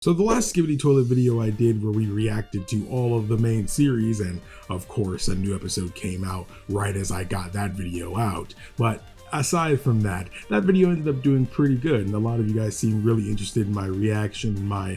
So the last Skibidi Toilet video I did where we reacted to all of the main series, and of course a new episode came out right as I got that video out. But aside from that, that video ended up doing pretty good, and a lot of you guys seemed really interested in my reaction, my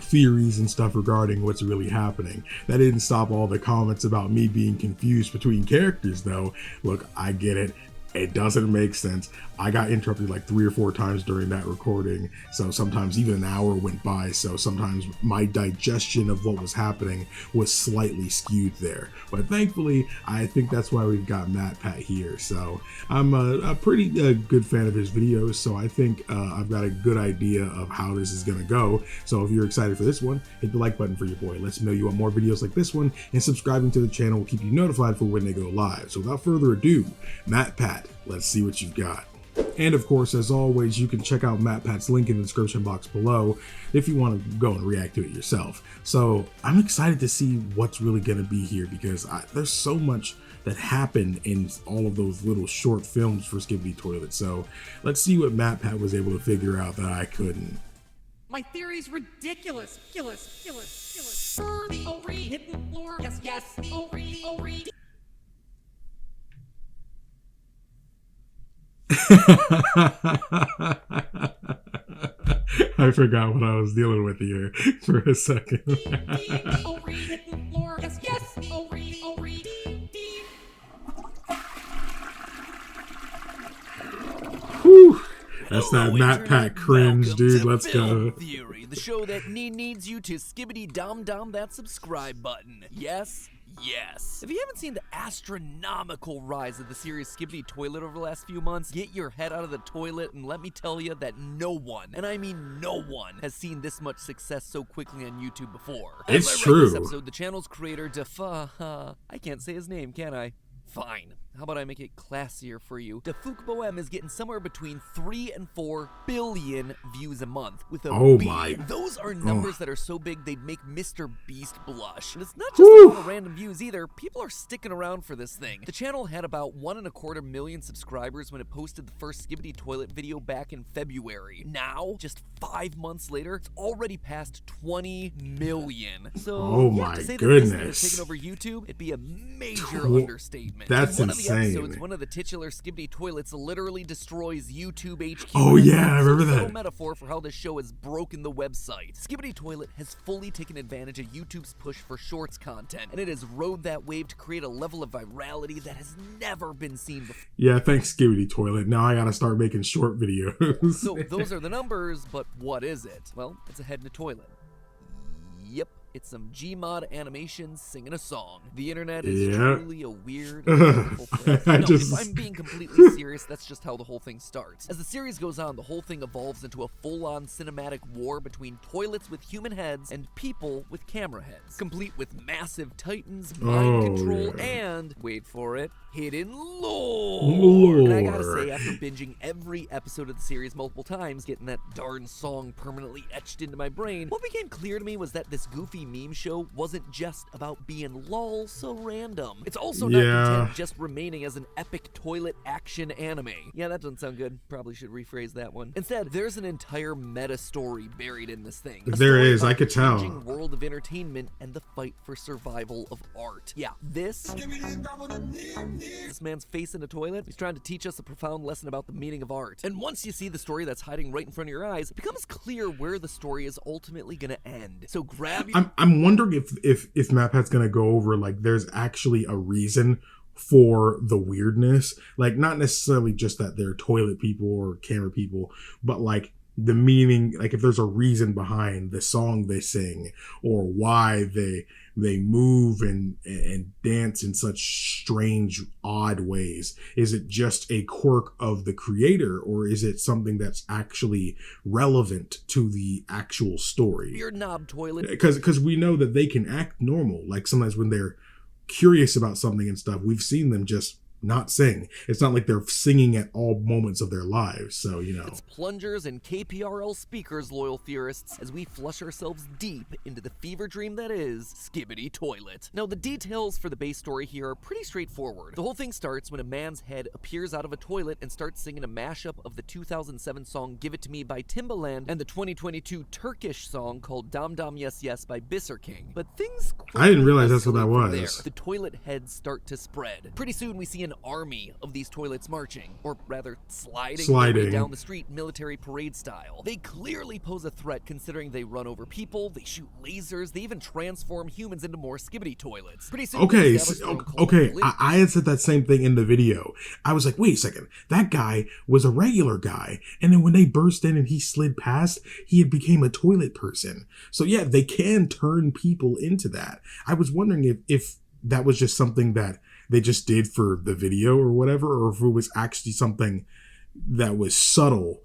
theories and stuff regarding what's really happening. That didn't stop all the comments about me being confused between characters though. Look, I get it. It doesn't make sense. I got interrupted like 3 or 4 times during that recording, so sometimes even an hour went by, so sometimes my digestion of what was happening was slightly skewed there. But thankfully, I think that's why we've got MatPat here. So I'm a pretty good fan of his videos, so I think I've got a good idea of how this is gonna go. So if you're excited for this one, hit the like button for your boy. Let me know you want more videos like this one, and subscribing to the channel will keep you notified for when they go live. So without further ado, MatPat, let's see what you've got. And of course, as always, you can check out MatPat's link in the description box below if you want to go and react to it yourself. So I'm excited to see what's really going to be here, because there's so much that happened in all of those little short films for Skibidi Toilet. So let's see what MatPat was able to figure out that I couldn't. My theory's ridiculous. Ridiculous. Oh, hit the floor. Yes. Oh, read. I forgot what I was dealing with here for a second. Whew. That's that MatPat cringe, dude. Let's go. Theory, the show that needs you to skibbity dom that subscribe button. Yes. If you haven't seen the astronomical rise of the series Skibidi Toilet over the last few months, get your head out of the toilet and let me tell you that no one, and I mean no one, has seen this much success so quickly on YouTube before. It's true. This episode, the channel's creator, I can't say his name, can I? Fine. How about I make it classier for you? Defukboem is getting somewhere between 3 and 4 billion views a month with a B. Those are numbers that are so big they'd make Mr. Beast blush. And it's not just a lot of random views either. People are sticking around for this thing. The channel had about 1.25 million subscribers when it posted the first Skibidi Toilet video back in February. Now, just 5 months later, it's already past 20 million. So, to say that this thing has taken over YouTube, it'd be a major understatement. That's insane. Episodes, one of the titular Skibidi Toilets literally destroys YouTube HQ. Oh yeah, I remember that. A metaphor for how this show has broken the website. Skibidi Toilet has fully taken advantage of YouTube's push for shorts content, and it has rode that wave to create a level of virality that has never been seen before. Yeah, thanks Skibidi Toilet. Now I gotta start making short videos. So those are the numbers, but what is it? Well, it's a head in a toilet. Yep. It's some GMod animations singing a song. The internet is truly a weird, wonderful place. No, if I'm being completely serious, that's just how the whole thing starts. As the series goes on, the whole thing evolves into a full-on cinematic war between toilets with human heads and people with camera heads, complete with massive titans, mind control, and, wait for it, hidden lore. And I gotta say, after binging every episode of the series multiple times, getting that darn song permanently etched into my brain, what became clear to me was that this goofy meme show wasn't just about being lol so random. It's also not content just remaining as an epic toilet action anime. Yeah, that doesn't sound good. Probably should rephrase that one. Instead, there's an entire meta story buried in this thing. There is, I could tell. World of entertainment and the fight for survival of art. Yeah, this man's face in a toilet. He's trying to teach us a profound lesson about the meaning of art. And once you see the story that's hiding right in front of your eyes, it becomes clear where the story is ultimately gonna end. So grab your I'm wondering if MatPat's gonna go over like there's actually a reason for the weirdness, like not necessarily just that they're toilet people or camera people, but like the meaning, like if there's a reason behind the song they sing or why they move and dance in such strange, odd ways. Is it just a quirk of the creator, or is it something that's actually relevant to the actual story? Your knob toilet. Because we know that they can act normal. Like sometimes when they're curious about something and stuff, we've seen them just not sing. It's not like they're singing at all moments of their lives. So, you know. It's plungers and KPRL speakers, loyal theorists, as we flush ourselves deep into the fever dream that is Skibidi Toilet. Now, the details for the base story here are pretty straightforward. The whole thing starts when a man's head appears out of a toilet and starts singing a mashup of the 2007 song Give It To Me by Timbaland and the 2022 Turkish song called Dam Dam Yes Yes by Bisser King. But things I didn't realize that's what that was. there. The toilet heads start to spread. Pretty soon we see an army of these toilets marching, or rather sliding their way down the street military parade style. They clearly pose a threat considering they run over people, they shoot lasers, they even transform humans into more Skibidi toilets. Pretty soon I had said that same thing in the video. I was like, wait a second, that guy was a regular guy, and then when they burst in and he slid past, he had became a toilet person. So yeah, they can turn people into that. I was wondering if that was just something that they just did for the video or whatever, or if it was actually something that was subtle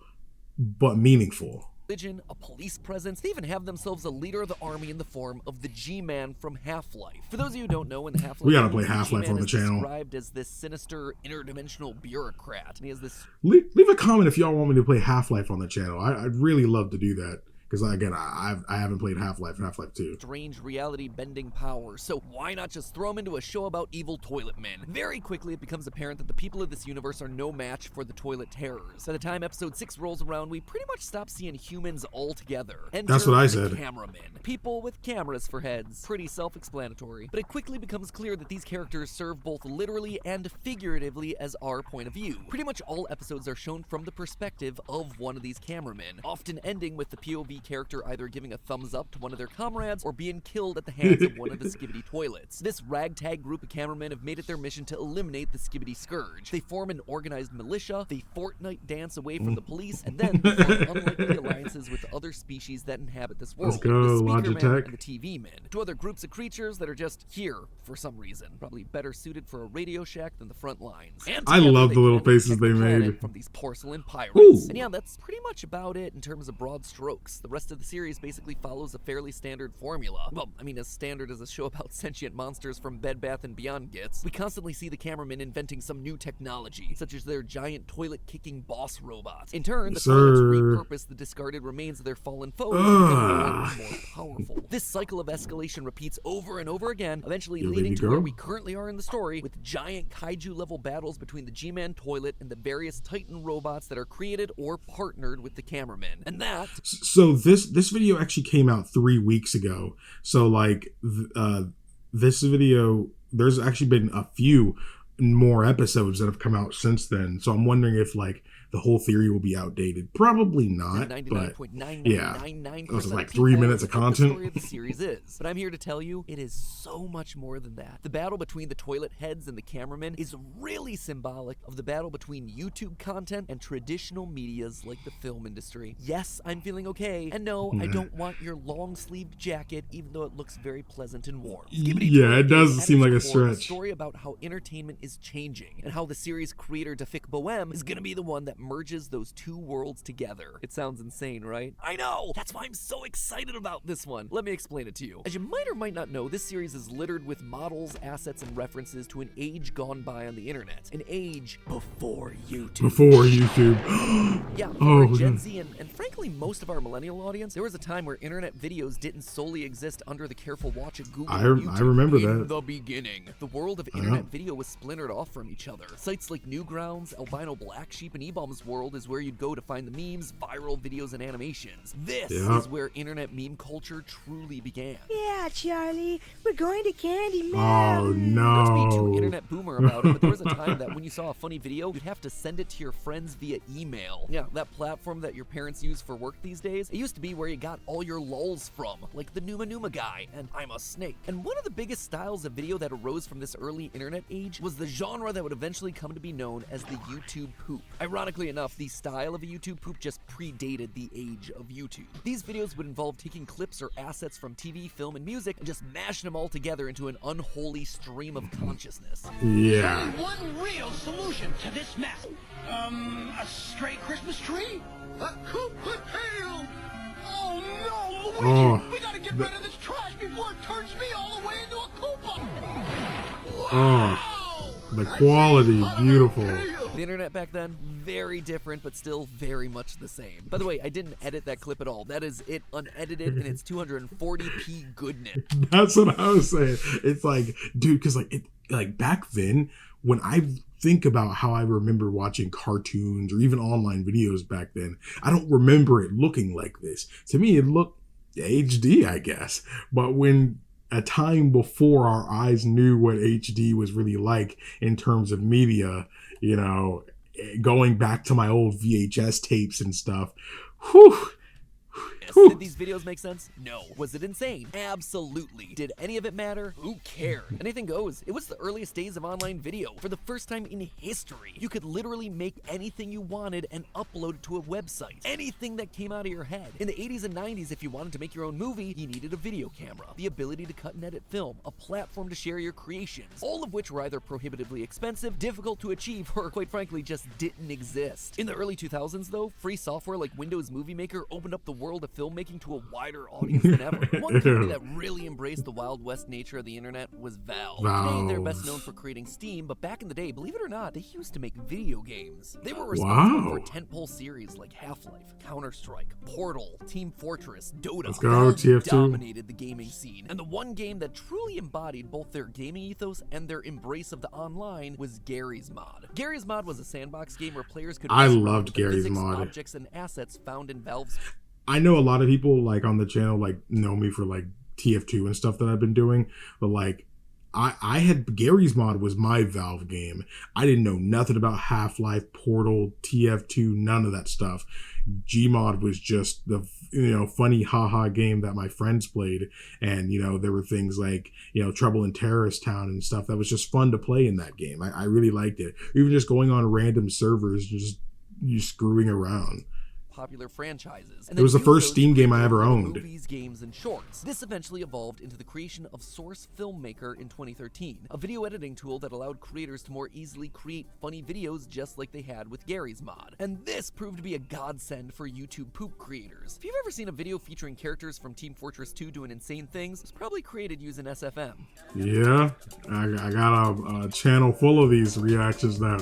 but meaningful. Religion, a police presence, they even have themselves a leader of the army in the form of the G-Man from Half-Life. For those of you who don't know, in the Half-Life, we gotta play Half-Life on the channel. Described as this sinister interdimensional bureaucrat, and he has this. Leave a comment if y'all want me to play Half-Life on the channel. I'd really love to do that. Because, again, I haven't played Half-Life and Half-Life 2. Strange reality-bending powers, so why not just throw him into a show about evil toilet men? Very quickly, it becomes apparent that the people of this universe are no match for the toilet terrors. By the time episode 6 rolls around, we pretty much stop seeing humans altogether. That's what I said. Cameramen. People with cameras for heads. Pretty self-explanatory. But it quickly becomes clear that these characters serve both literally and figuratively as our point of view. Pretty much all episodes are shown from the perspective of one of these cameramen, often ending with the POV character either giving a thumbs up to one of their comrades or being killed at the hands of one of the Skibidi toilets. This ragtag group of cameramen have made it their mission to eliminate the Skibidi scourge. They form an organized militia, they Fortnite dance away from the police, and then they form unlikely alliances with other species that inhabit this world. Let's go, the Speaker Logitech. Men and the TV Men. Two other groups of creatures that are just here for some reason. Probably better suited for a Radio Shack than the front lines. And I love the little faces they made from these porcelain pirates. Ooh. And yeah, that's pretty much about it in terms of broad strokes. The rest of the series basically follows a fairly standard formula. Well, I mean, as standard as a show about sentient monsters from Bed Bath & Beyond gets. We constantly see the cameramen inventing some new technology, such as their giant toilet-kicking boss robot. In turn, the toilets repurpose the discarded remains of their fallen foes to become more powerful. This cycle of escalation repeats over and over again, eventually leading to where we currently are in the story, with giant kaiju-level battles between the G-Man toilet and the various Titan robots that are created or partnered with the cameramen. And that... So this video actually came out 3 weeks ago. So like this video, there's actually been a few more episodes that have come out since then. So I'm wondering if like the whole theory will be outdated. Probably not, but yeah, it was like 3 minutes of content. The story of the series is, but I'm here to tell you, it is so much more than that. The battle between the toilet heads and the cameramen is really symbolic of the battle between YouTube content and traditional medias like the film industry. Yes, I'm feeling okay, and no, I don't want your long-sleeved jacket, even though it looks very pleasant and warm. Yeah, it does seem like a stretch. A story about how entertainment is changing, and how the series creator Dafik Bohem is gonna be the one that merges those two worlds together. It sounds insane, right? I know! That's why I'm so excited about this one. Let me explain it to you. As you might or might not know, this series is littered with models, assets, and references to an age gone by on the internet. An age before YouTube. Before YouTube. Yeah, for Gen Z and frankly most of our millennial audience, there was a time where internet videos didn't solely exist under the careful watch of Google and YouTube. I remember that. In the beginning, the world of internet video was splintered off from each other. Sites like Newgrounds, Albino Black Sheep, and eBaum's World is where you'd go to find the memes, viral videos, and animations. This is where internet meme culture truly began. Yeah, Charlie, we're going to Candy Oh, Mountain. no. Not to be too internet boomer about it, but there was a time that when you saw a funny video, you'd have to send it to your friends via email. Yeah, that platform that your parents use for work these days, it used to be where you got all your lulz from, like the Numa Numa guy, and I'm a snake. And one of the biggest styles of video that arose from this early internet age was the genre that would eventually come to be known as the YouTube poop. Ironically enough, the style of a YouTube poop just predated the age of YouTube. These videos would involve taking clips or assets from TV, film, and music and just mashing them all together into an unholy stream of consciousness. Yeah. One real solution to this mess. A stray Christmas tree? A Koopa tail! Oh no, Luigi! We gotta get rid of this trash before it turns me all the way into a Koopa! Wow! the quality, beautiful. The internet back then, very different, but still very much the same. By the way, I didn't edit that clip at all. That is it unedited, and it's 240p goodness. That's what I was saying. It's like, dude, because like back then, when I think about how I remember watching cartoons or even online videos back then, I don't remember it looking like this. To me, it looked HD, I guess. But when a time before our eyes knew what HD was really like in terms of media, you know, going back to my old VHS tapes and stuff, whew. Did these videos make sense? No. Was it insane? Absolutely. Did any of it matter? Who cared? Anything goes. It was the earliest days of online video. For the first time in history, you could literally make anything you wanted and upload it to a website. Anything that came out of your head. In the 80s and 90s, if you wanted to make your own movie, you needed a video camera, the ability to cut and edit film, a platform to share your creations, all of which were either prohibitively expensive, difficult to achieve, or quite frankly, just didn't exist. In the early 2000s, though, free software like Windows Movie Maker opened up the world of filmmaking to a wider audience than ever. One company that really embraced the Wild West nature of the internet was Valve. Today, they're best known for creating Steam, but back in the day, believe it or not, they used to make video games. They were responsible for tentpole series like Half-Life, Counter-Strike, Portal, Team Fortress, Dota. Let's go, TF2. Dominated the gaming scene, and the one game that truly embodied both their gaming ethos and their embrace of the online was Garry's Mod. Garry's Mod was a sandbox game where players could I loved Garry's Mod. Objects and assets found in Valve's. I know a lot of people like on the channel like know me for like TF2 and stuff that I've been doing, but like I had Garry's Mod was my Valve game. I didn't know nothing about Half-Life, Portal, TF2, none of that stuff. GMod was just the funny haha game that my friends played, and there were things like Trouble in Terrorist Town and stuff that was just fun to play in that game. I really liked it. Even just going on random servers, just you screwing around. Popular franchises. It was the first Steam game I ever owned. Movies, games, and shorts. This eventually evolved into the creation of Source Filmmaker in 2013, a video editing tool that allowed creators to more easily create funny videos just like they had with Garry's Mod. And this proved to be a godsend for YouTube poop creators. If you've ever seen a video featuring characters from Team Fortress 2 doing insane things, it was probably created using SFM. Yeah, I got a channel full of these reactions now.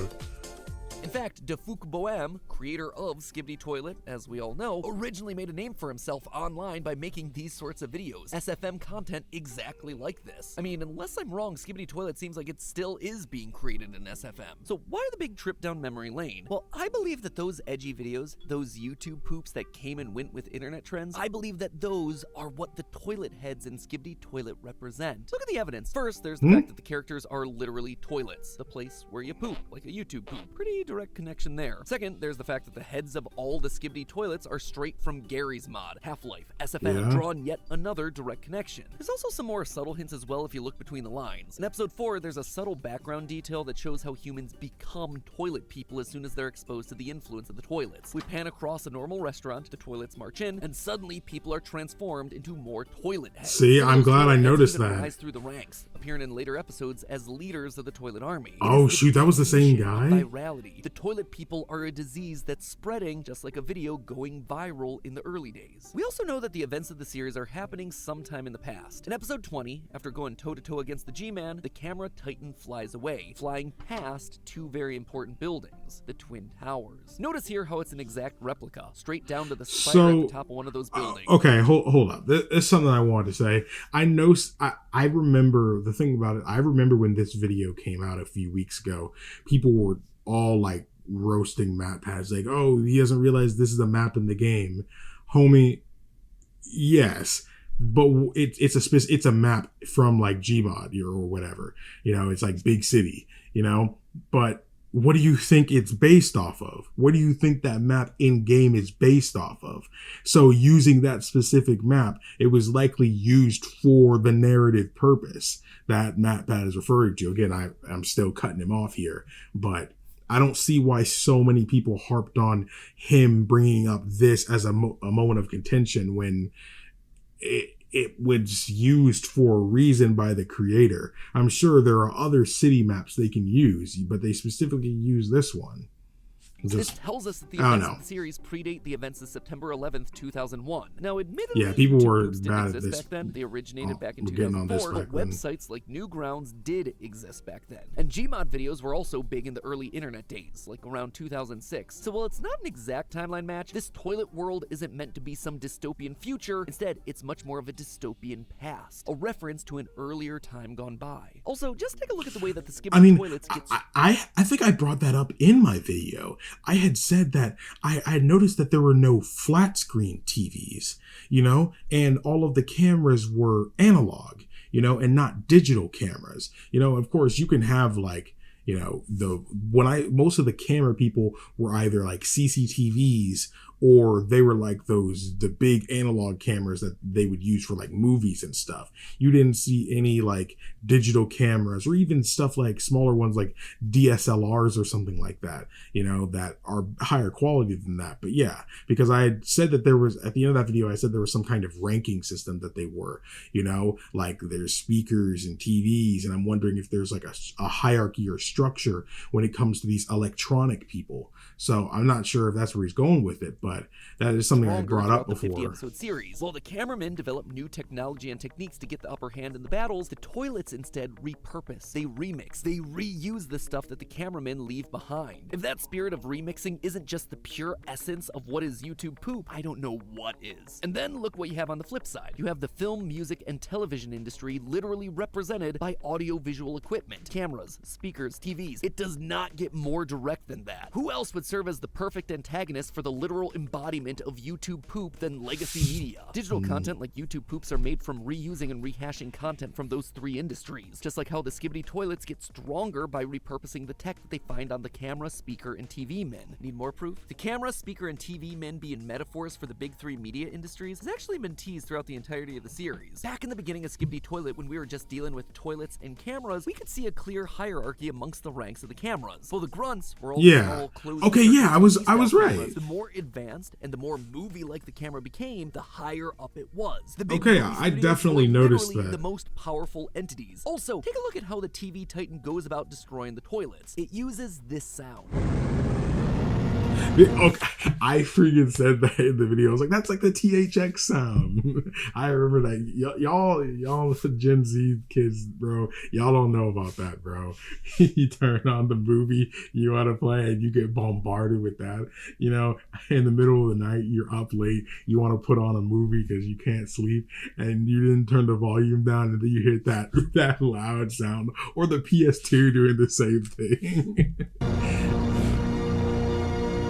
In fact, Defuk Bohem, creator of Skibidi Toilet, as we all know, originally made a name for himself online by making these sorts of videos. SFM content exactly like this. I mean, unless I'm wrong, Skibidi Toilet seems like it still is being created in SFM. So why the big trip down memory lane? Well, I believe that those edgy videos, those YouTube poops that came and went with internet trends, I believe that those are what the toilet heads in Skibidi Toilet represent. Look at the evidence. First, there's the fact that the characters are literally toilets, the place where you poop, like a YouTube poop. Pretty direct connection there. Second, there's the fact that the heads of all the Skibidi toilets are straight from Garry's Mod, Half-Life, SFM, drawing yet another direct connection. There's also some more subtle hints as well if you look between the lines. In episode 4, there's a subtle background detail that shows how humans become toilet people as soon as they're exposed to the influence of the toilets. We pan across a normal restaurant, the toilets march in, and suddenly people are transformed into more toilet heads. See, I'm glad I noticed that. Rise through the ranks, appearing in later episodes as leaders of the toilet army. Oh shoot, that was the same guy? Virality. The toilet people are a disease that's spreading just like a video going viral in the early days. We also know that the events of the series are happening sometime in the past. In episode 20, after going toe-to-toe against the G-Man, the camera Titan flies away, flying past two very important buildings, the Twin Towers. Notice here how it's an exact replica, straight down to the spire at the top of one of those buildings. Okay, hold up. This is something I wanted to say. I remember, the thing about it, I remember when this video came out a few weeks ago, people were all like roasting map pads, like, oh, he doesn't realize this is a map in the game. Homie, yes, but it's a map from like GMod or whatever, it's like big city, but what do you think it's based off of? What do you think that map in game is based off of? So using that specific map, it was likely used for the narrative purpose that map pad is referring to. Again, I'm still cutting him off here, but I don't see why so many people harped on him bringing up this as a moment of contention when it was used for a reason by the creator. I'm sure there are other city maps they can use, but they specifically use this one. This tells us that the events of the series predate the events of September 11th, 2001. Now, admittedly, yeah, people YouTube were groups didn't bad at exist this. back then. They originated back in we're getting on this 2004, back but then. websites like Newgrounds did exist back then. And GMod videos were also big in the early internet days, like around 2006. So while it's not an exact timeline match, this toilet world isn't meant to be some dystopian future. Instead, it's much more of a dystopian past, a reference to an earlier time gone by. Also, just take a look at the way that the Skibidi toilets get... I think I brought that up in my video. I had said that I had noticed that there were no flat screen TVs, you know, and all of the cameras were analog, you know, and not digital cameras. You know, of course, you can have like, you know, most of the camera people were either like CCTVs or they were like the big analog cameras that they would use for like movies and stuff. You didn't see any like digital cameras or even stuff like smaller ones like DSLRs or something like that, you know, that are higher quality than that. But yeah, because I had said that there was, at the end of that video, I said there was some kind of ranking system that they were, you know, like there's speakers and TVs. And I'm wondering if there's like a hierarchy or structure when it comes to these electronic people. So I'm not sure if that's where he's going with it, but that is something I brought up before. The 50-episode series. While the cameramen develop new technology and techniques to get the upper hand in the battles, the toilets instead repurpose, they remix, they reuse the stuff that the cameramen leave behind. If that spirit of remixing isn't just the pure essence of what is YouTube poop, I don't know what is. And then look what you have on the flip side. You have the film, music, and television industry literally represented by audio-visual equipment, cameras, speakers, TVs. It does not get more direct than that. Who else would serve as the perfect antagonist for the literal embodiment of YouTube poop than legacy media? Digital content like YouTube poops are made from reusing and rehashing content from those three industries, just like how the Skibidi toilets get stronger by repurposing the tech that they find on the camera, speaker, and TV men. Need more proof? The camera, speaker, and TV men being metaphors for the big three media industries has actually been teased throughout the entirety of the series. Back in the beginning of Skibidi Toilet, when we were just dealing with toilets and cameras, we could see a clear hierarchy amongst the ranks of the cameras. Well, the grunts were all closed. Okay, yeah, I was right. The more advanced and the more movie-like the camera became, the higher up it was. Okay, I definitely noticed that. The most powerful entities. Also, take a look at how the TV Titan goes about destroying the toilets. It uses this sound. Okay, I freaking said that in the video. I was like, that's like the THX sound. I remember that. Y'all Gen Z kids, bro, y'all don't know about that, bro. You turn on the movie you want to play and you get bombarded with that. You know, in the middle of the night, you're up late, you want to put on a movie because you can't sleep and you didn't turn the volume down and then you hit that loud sound, or the PS2 doing the same thing.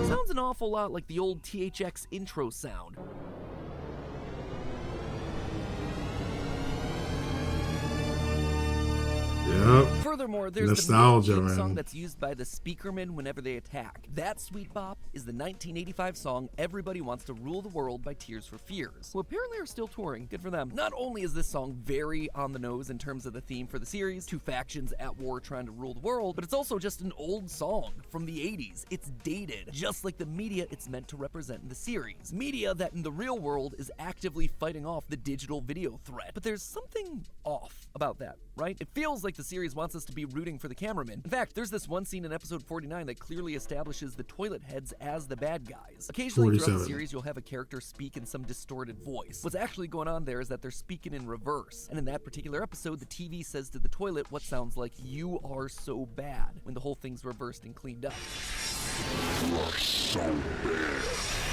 Sounds an awful lot like the old THX intro sound. Yep. Furthermore, there's nostalgia, the man. song that's used by the speakermen whenever they attack. That sweet bop is the 1985 song Everybody Wants to Rule the World by Tears for Fears, who apparently are still touring. Good for them. Not only is this song very on the nose in terms of the theme for the series, two factions at war trying to rule the world, but it's also just an old song from the 80s. It's dated, just like the media it's meant to represent in the series. Media that in the real world is actively fighting off the digital video threat. But there's something off about that, right? It feels like the series wants us to be rooting for the cameramen. In fact, there's this one scene in episode 49 that clearly establishes the toilet heads as the bad guys. Occasionally throughout the series, you'll have a character speak in some distorted voice. What's actually going on there is that they're speaking in reverse. And in that particular episode, the TV says to the toilet what sounds like, "You are so bad," when the whole thing's reversed and cleaned up. You are so bad.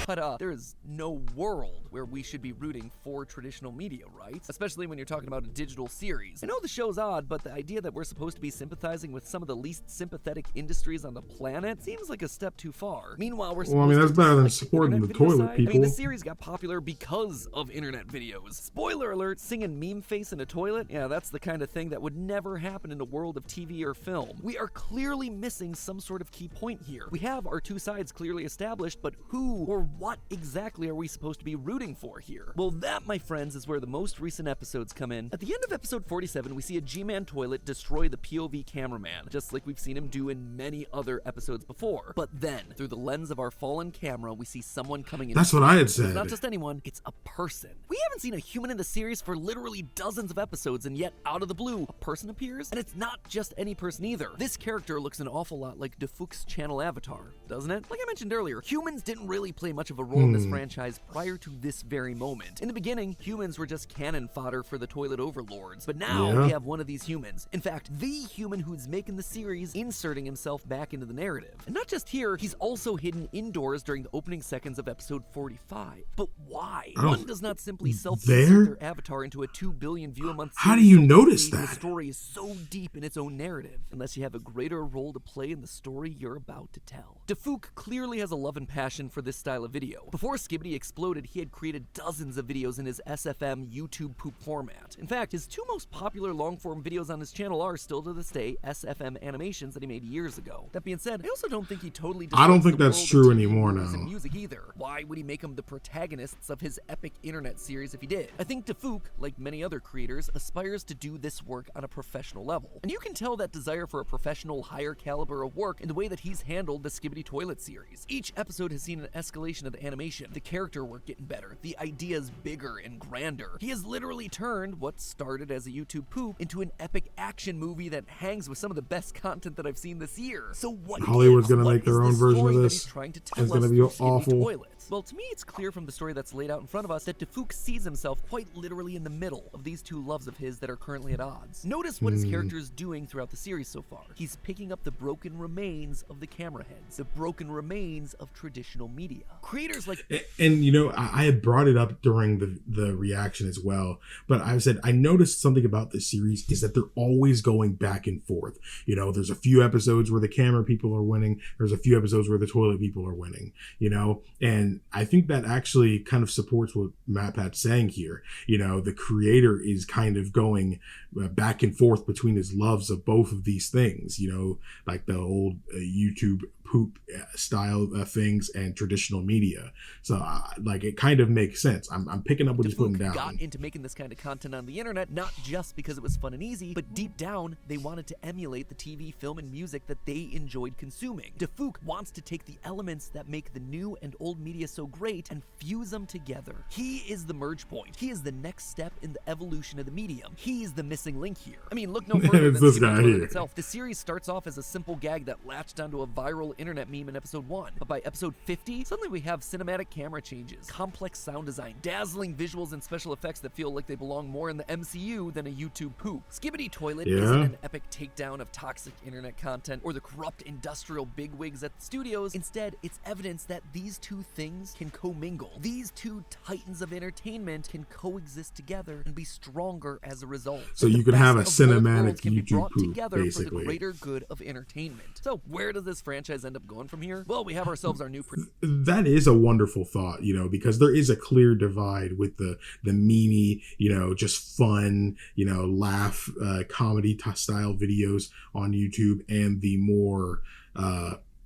But there is no world where we should be rooting for traditional media, right? Especially when you're talking about a digital series. I know the show's odd, but the idea that we're supposed to be sympathizing with some of the least sympathetic industries on the planet seems like a step too far. Meanwhile, we're supposed that's to better than like supporting the video toilet side. people. I mean, the series got popular because of internet videos. Spoiler alert, singing meme face in a toilet? Yeah, that's the kind of thing that would never happen in a world of TV or film. We are clearly missing some sort of key point here. We have our two sides clearly established, but who or what exactly are we supposed to be rooting for here? Well, that, my friends, is where the most recent episodes come in. At the end of episode 47, we see a G-Man toilet destroy the POV cameraman, just like we've seen him do in many other episodes before. But then, through the lens of our fallen camera, we see someone coming in. That's what I had said. It's not just anyone, it's a person. We haven't seen a human in the series for literally dozens of episodes, and yet, out of the blue, a person appears? And it's not just any person either. This character looks an awful lot like DeFook's channel avatar, doesn't it? Like I mentioned earlier, humans didn't really play much of a role in this franchise prior to this very moment. In the beginning, humans were just cannon fodder for the toilet overlords, but now we have one of these humans. In fact, the human who's making the series, inserting himself back into the narrative. And not just here, he's also hidden indoors during the opening seconds of episode 45. But why? One does not simply self-insert their avatar into a 2 billion view a month series. How do you notice that? The story is so deep in its own narrative, unless you have a greater role to play in the story you're about to tell. DeFook clearly has a love and passion for this style of video. Before Skibidi exploded, he had created dozens of videos in his SFM YouTube poop format. In fact, his 2 most popular long-form videos on his channel are still to this day SFM animations that he made years ago. That being said, I also don't think he totally I don't think that's true anymore now. Music either. Why would he make them the protagonists of his epic internet series if he did? I think DeFook, like many other creators, aspires to do this work on a professional level. And you can tell that desire for a professional, higher caliber of work in the way that he's handled the Skibidi Toilet series. Each episode has seen an escalation of the animation, the character work getting better, the ideas bigger and grander. He has literally turned what started as a YouTube poop into an epic action movie that hangs with some of the best content that I've seen this year. So what Hollywood's gonna make their own version of this. Trying to tell it's gonna be awful. Toilets. Well, to me, it's clear from the story that's laid out in front of us that DeFook sees himself quite literally in the middle of these 2 loves of his that are currently at odds. Notice what his character is doing throughout the series so far. He's picking up the broken remains of the camera heads, the broken remains of traditional media. Creators like... And you know, I had brought it up during the reaction as well, but I said, I noticed something about this series is that they're always going back and forth. You know, there's a few episodes where the camera people are winning. There's a few episodes where the toilet people are winning, you know, and I think that actually kind of supports what MatPat's saying here. You know, the creator is kind of going back and forth between his loves of both of these things, you know, like the old YouTube poop style things and traditional media. So like it kind of makes sense. I'm picking up what he's putting down. Got into making this kind of content on the internet not just because it was fun and easy, but deep down they wanted to emulate the TV, film, and music that they enjoyed consuming. DeFook wants to take the elements that make the new and old media so great and fuse them together. He is the merge point. He is the next step in the evolution of the medium. He's the missing link here. I mean, look no further than this guy here itself. The series starts off as a simple gag that latched onto a viral internet meme in episode 1, but by episode 50, suddenly we have cinematic camera changes, complex sound design, dazzling visuals and special effects that feel like they belong more in the MCU than a YouTube poop. Skibidi Toilet isn't an epic takedown of toxic internet content or the corrupt industrial bigwigs at the studios. Instead, it's evidence that these 2 things can commingle. These 2 titans of entertainment can coexist together and be stronger as a result. So you can have a cinematic can be YouTube brought poop, together basically. for the greater good of entertainment. So where does this franchise end up going from here? Well, we have ourselves our new... That is a wonderful thought, you know, because there is a clear divide with the memey, you know, just fun, you know, laugh, comedy style videos on YouTube and the more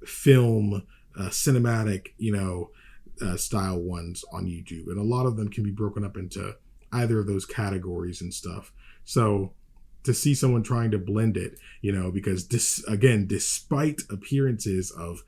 film, cinematic, you know, style ones on YouTube. And a lot of them can be broken up into either of those categories and stuff. So to see someone trying to blend it, you know, because this, again, despite appearances of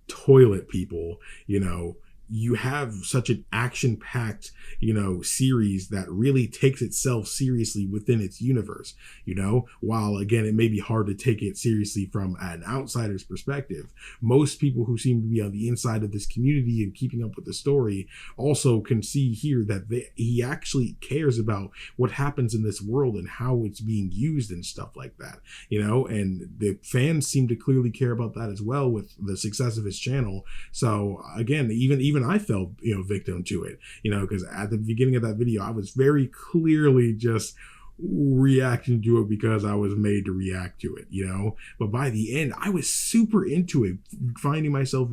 toilet people, you know, you have such an action-packed, you know, series that really takes itself seriously within its universe, you know, while again, it may be hard to take it seriously from an outsider's perspective. Most people who seem to be on the inside of this community and keeping up with the story also can see here that he actually cares about what happens in this world and how it's being used and stuff like that, you know, and the fans seem to clearly care about that as well with the success of his channel. So again, even I fell, you know, victim to it, you know, because at the beginning of that video, I was very clearly just reacting to it because I was made to react to it, you know. But by the end, I was super into it, finding myself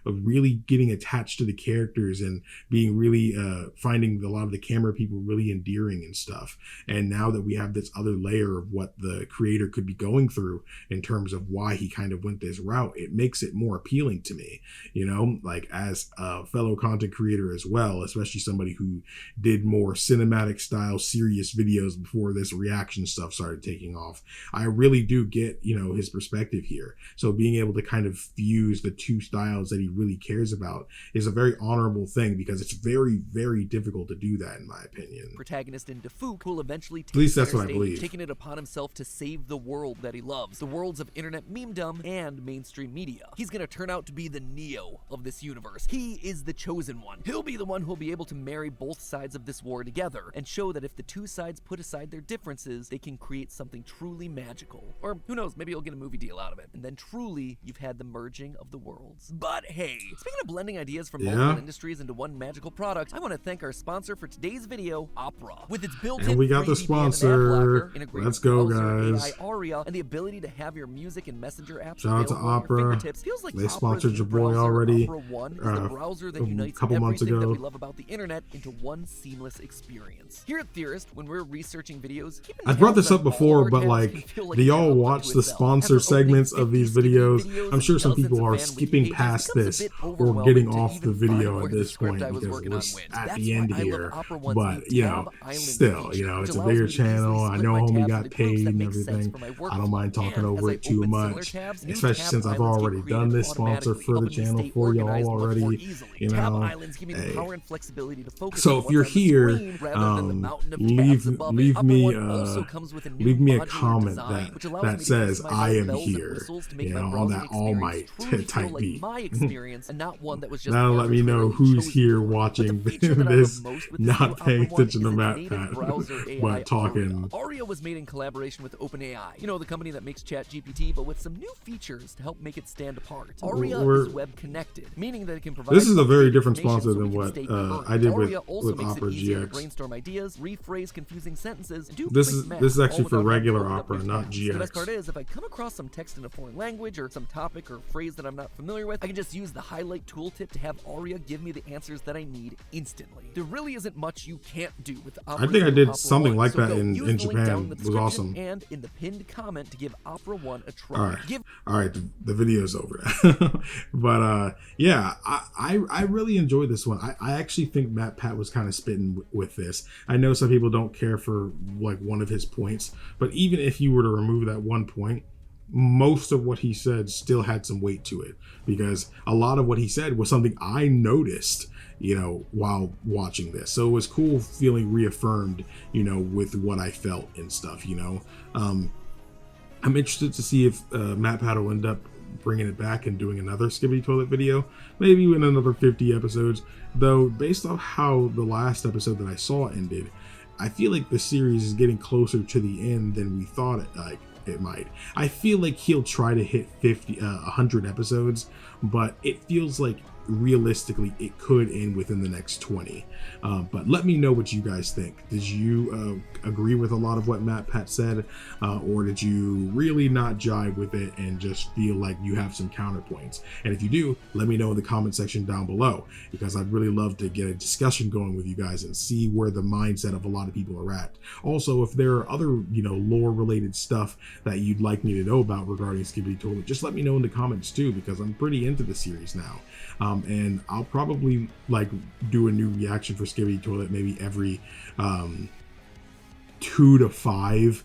really getting attached to the characters and being really finding a lot of the camera people really endearing and stuff. And now that we have this other layer of what the creator could be going through in terms of why he kind of went this route, it makes it more appealing to me, you know, like as a fellow content creator as well, especially somebody who did more cinematic style serious videos before this reaction stuff started taking off. I really do get, you know, his perspective here. So being able to kind of fuse the two styles that he really cares about is a very honorable thing, because it's very, very difficult to do that, in my opinion. Protagonist in Defuk, who will eventually take At least that's center what I stage, believe. taking it upon himself to save the world that he loves, the worlds of internet memedom and mainstream media. He's gonna turn out to be the Neo of this universe. He is the chosen one. He'll be the one who'll be able to marry both sides of this war together and show that if the two sides put aside their differences, they can create something truly magical. Or who knows, maybe you'll get a movie deal out of it. And then truly, you've had the merging of the worlds. But hey, speaking of blending ideas from multiple industries into one magical product, I want to thank our sponsor for today's video, Opera. With its built-in And we got the sponsor. Let's go, guys. AI Aria, and the ability to have your music and messenger apps Shout out to available at your Opera. fingertips, feels like They Opera's sponsored new your boy browser. already, Opera One is the browser that unites couple months everything that ago. we love about the internet into one seamless experience. Here at Theorist, when we're researching videos, keep in I brought mind this that up before, all our but tabs like, can feel like do a y'all tab watch unto the itself. sponsor After opening segments of 50 these Skibidi videos? I'm sure some dozens people of are fan skipping wiki past pages, this it becomes a bit or overwhelming getting to off the even video find at where the this script point I was because working we're on went. at That's the why end I love here. Opera One's But, new you Tab know, Island still, feature, you know, which it's a allows bigger me to easily channel. I split know my homie tabs got into groups paid that and make sense everything. for my I don't mind workflow. talking And over as I it too open similar much, tabs, new especially tab since I've islands get already done created this sponsor automatically, for the helping me channel stay for y'all organized much more already. easily. You Tab know, islands give me the hey. power and flexibility to focus So on if what's you're on the here, screen rather than the mountain of leave tabs above it. leave Opera me One also comes with a new leave me a modular comment design, which allows that me to says customize I all the am bells and here. whistles to make You my know, on browsing that All experience Might truly feel type like beat. my experience and not one that was just That'll let me know arbitrarily who's chosen here for me. watching But the feature that I this, love most with this new not paying Opera One attention is to its Matt native Pat, browser AI but talking. Aria was made in collaboration with OpenAI, you know, the company that makes ChatGPT, but with some new features to help make it stand apart. Aria is web connected, meaning that it can provide. This is a very different information sponsor so we than can what stay current. I did Aria also with makes Opera it easier to GX. brainstorm ideas, rephrase confusing sentences, and do This quick is math, actually all for without having to regular open up Opera, new not tabs. GX. The best part is, if I come across some text in a foreign language or some topic or phrase that I'm not familiar with, I can just use the highlight tooltip to have Aria give me the answers that I need instantly. There really isn't much you can't do with Opera. I think I did Opera something One, like so that go in use the link down Japan. in the It was description awesome. and in the pinned comment to give Opera One a try. All right, the video's over. But yeah, I really enjoyed this one. I actually think Matt Pat was kind of spitting with this. I know some people don't care for like one of his points, but even if you were to remove that one point, most of what he said still had some weight to it, because a lot of what he said was something I noticed, you know, while watching this. So it was cool feeling reaffirmed, you know, with what I felt and stuff, you know. I'm interested to see if Matt Pat will end up bringing it back and doing another Skibidi Toilet video, maybe in another 50 episodes, though based off how the last episode that I saw ended, I feel like the series is getting closer to the end than we thought it might. I feel like he'll try to hit 100 episodes, but it feels like realistically it could end within the next 20. But let me know what you guys think. Did you agree with a lot of what Matt Pat said, or did you really not jive with it and just feel like you have some counterpoints? And if you do, let me know in the comment section down below, because I'd really love to get a discussion going with you guys and see where the mindset of a lot of people are at. Also, if there are other, you know, lore related stuff that you'd like me to know about regarding Skibidi Toilet, just let me know in the comments too, because I'm pretty into the series now. And I'll probably like do a new reaction for Skibidi Toilet maybe every 2 to 5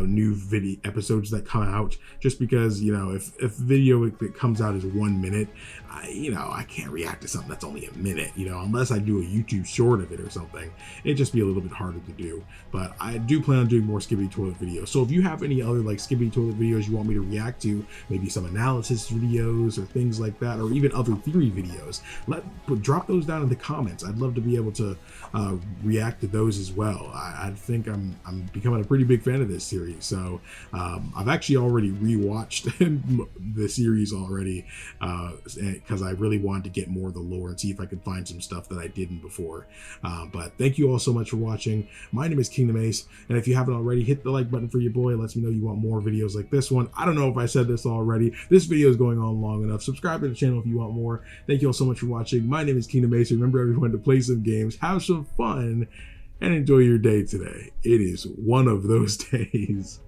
new video episodes that come out, just because, you know, if video that comes out is 1 minute, I can't react to something that's only a minute, you know, unless I do a YouTube short of it or something. It'd just be a little bit harder to do. But I do plan on doing more Skibidi Toilet videos. So if you have any other like Skibidi Toilet videos you want me to react to, maybe some analysis videos or things like that, or even other theory videos, drop those down in the comments. I'd love to be able to react to those as well. I think I'm I'm becoming a pretty big fan of this series. So I've actually already rewatched the series already because I really wanted to get more of the lore and see if I could find some stuff that I didn't before. But thank you all so much for watching. My name is KingdomAce, and if you haven't already, hit the like button for your boy. It lets me know you want more videos like this one. I don't know if I said this already. This video is going on long enough. Subscribe to the channel if you want more. Thank you all so much for watching. My name is KingdomAce. Remember, everyone, to play some games, have some fun, and enjoy your day today. It is one of those days.